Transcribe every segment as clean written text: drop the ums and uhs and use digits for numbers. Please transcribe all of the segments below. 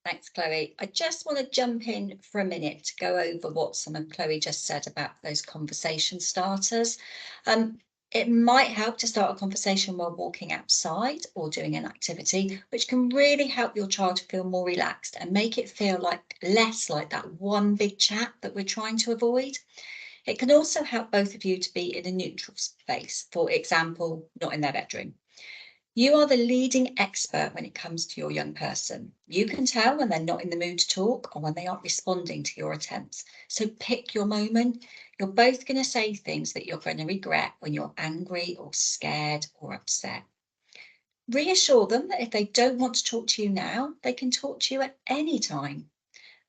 Thanks, Chloe. I just want to jump in for a minute to go over what some of Chloe just said about those conversation starters. Um, it might help to start a conversation while walking outside or doing an activity, which can really help your child to feel more relaxed and make it feel like less like that one big chat that we're trying to avoid. It can also help both of you to be in a neutral space, for example, not in their bedroom. You are the leading expert when it comes to your young person. You can tell when they're not in the mood to talk or when they aren't responding to your attempts. So pick your moment. You're both going to say things that you're going to regret when you're angry or scared or upset. Reassure them that if they don't want to talk to you now, they can talk to you at any time.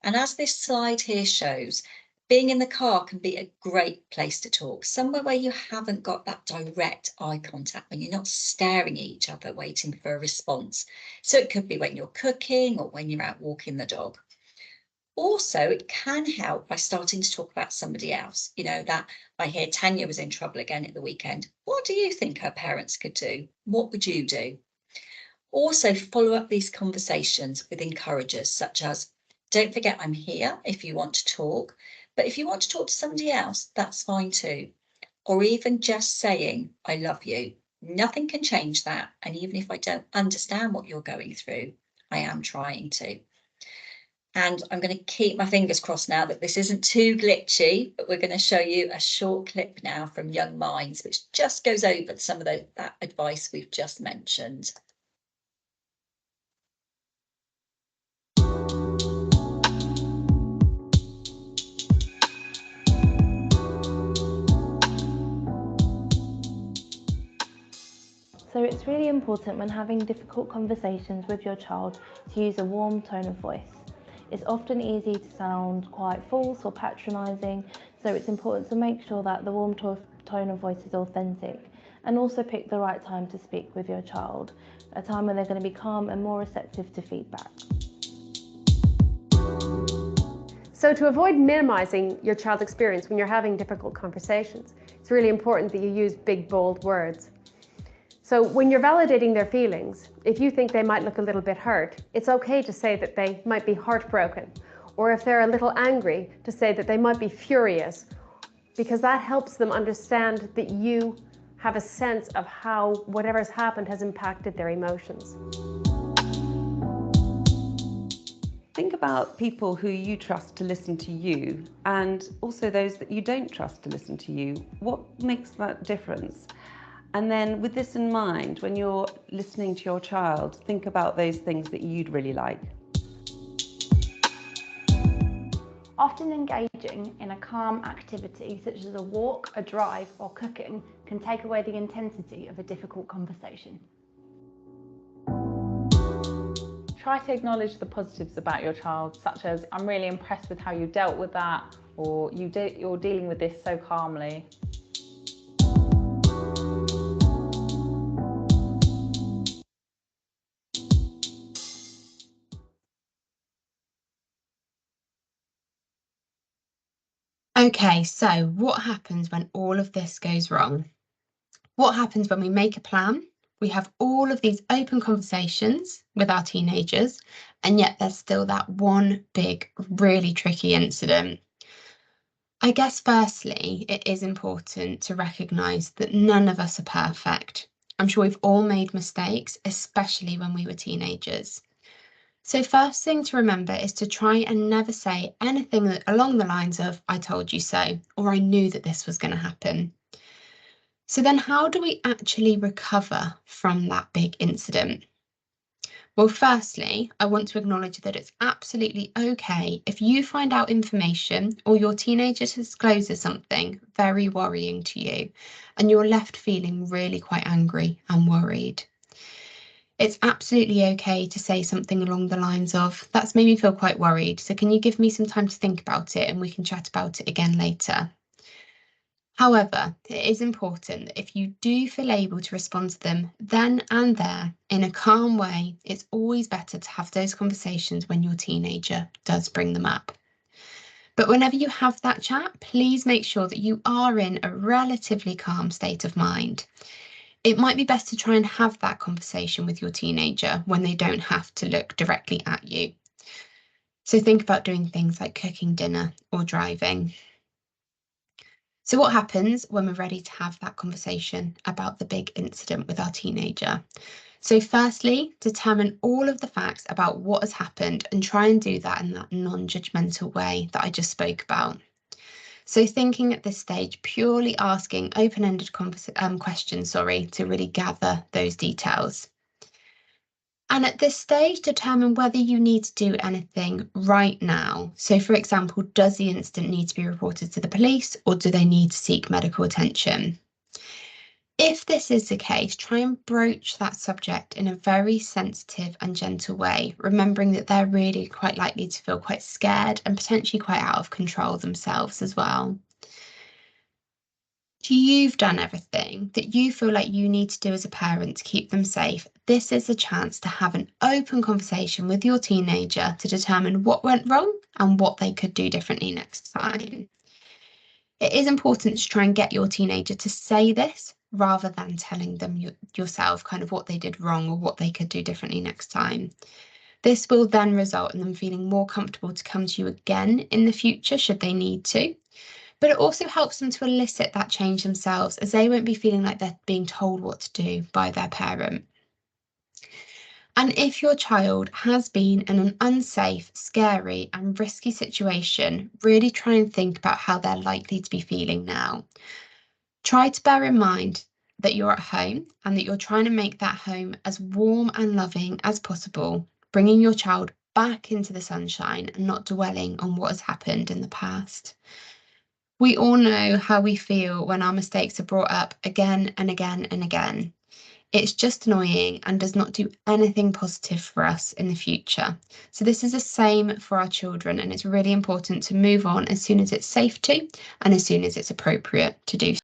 And as this slide here shows, being in the car can be a great place to talk, somewhere where you haven't got that direct eye contact, when you're not staring at each other waiting for a response. So it could be when you're cooking or when you're out walking the dog. Also, it can help by starting to talk about somebody else. You know, that I hear Tanya was in trouble again at the weekend. What do you think her parents could do? What would you do? Also, follow up these conversations with encouragers, such as, don't forget I'm here if you want to talk, but if you want to talk to somebody else, that's fine too. Or even just saying, I love you. Nothing can change that. And even if I don't understand what you're going through, I am trying to. And I'm going to keep my fingers crossed now that this isn't too glitchy, but we're going to show you a short clip now from Young Minds, which just goes over some of that advice we've just mentioned. So it's really important when having difficult conversations with your child to use a warm tone of voice. It's often easy to sound quite false or patronising, so it's important to make sure that the warm tone of voice is authentic, and also pick the right time to speak with your child, a time when they're going to be calm and more receptive to feedback. So to avoid minimising your child's experience when you're having difficult conversations, it's really important that you use big, bold words. So when you're validating their feelings, if you think they might look a little bit hurt, it's okay to say that they might be heartbroken. Or if they're a little angry, to say that they might be furious, because that helps them understand that you have a sense of how whatever's happened has impacted their emotions. Think about people who you trust to listen to you, and also those that you don't trust to listen to you. What makes that difference? And then with this in mind, when you're listening to your child, think about those things that you'd really like. Often engaging in a calm activity such as a walk, a drive or cooking can take away the intensity of a difficult conversation. Try to acknowledge the positives about your child, such as, I'm really impressed with how you dealt with that, or you're dealing with this so calmly. Okay, so what happens when all of this goes wrong? What happens when we make a plan? We have all of these open conversations with our teenagers, and yet there's still that one big, really tricky incident. I guess firstly, it is important to recognise that none of us are perfect. I'm sure we've all made mistakes, especially when we were teenagers. So first thing to remember is to try and never say anything along the lines of, I told you so, or I knew that this was going to happen. So then how do we actually recover from that big incident? Well, firstly, I want to acknowledge that it's absolutely okay if you find out information or your teenager discloses something very worrying to you and you're left feeling really quite angry and worried. It's absolutely okay to say something along the lines of, that's made me feel quite worried, so can you give me some time to think about it and we can chat about it again later. However, it is important that if you do feel able to respond to them then and there in a calm way, it's always better to have those conversations when your teenager does bring them up. But whenever you have that chat, please make sure that you are in a relatively calm state of mind. It might be best to try and have that conversation with your teenager when they don't have to look directly at you. So think about doing things like cooking dinner or driving. So what happens when we're ready to have that conversation about the big incident with our teenager? So firstly, determine all of the facts about what has happened and try and do that in that non-judgmental way that I just spoke about. So thinking at this stage, purely asking open-ended questions, to really gather those details. And at this stage, determine whether you need to do anything right now. So for example, does the incident need to be reported to the police or do they need to seek medical attention? If this is the case, try and broach that subject in a very sensitive and gentle way, remembering that they're really quite likely to feel quite scared and potentially quite out of control themselves as well. You've done everything that you feel like you need to do as a parent to keep them safe. This is a chance to have an open conversation with your teenager to determine what went wrong and what they could do differently next time. It is important to try and get your teenager to say this rather than telling them yourself kind of what they did wrong or what they could do differently next time. This will then result in them feeling more comfortable to come to you again in the future should they need to. But it also helps them to elicit that change themselves, as they won't be feeling like they're being told what to do by their parent. And if your child has been in an unsafe, scary and risky situation, really try and think about how they're likely to be feeling now. Try to bear in mind that you're at home and that you're trying to make that home as warm and loving as possible, bringing your child back into the sunshine and not dwelling on what has happened in the past. We all know how we feel when our mistakes are brought up again and again and again. It's just annoying and does not do anything positive for us in the future. So this is the same for our children, and it's really important to move on as soon as it's safe to and as soon as it's appropriate to do so.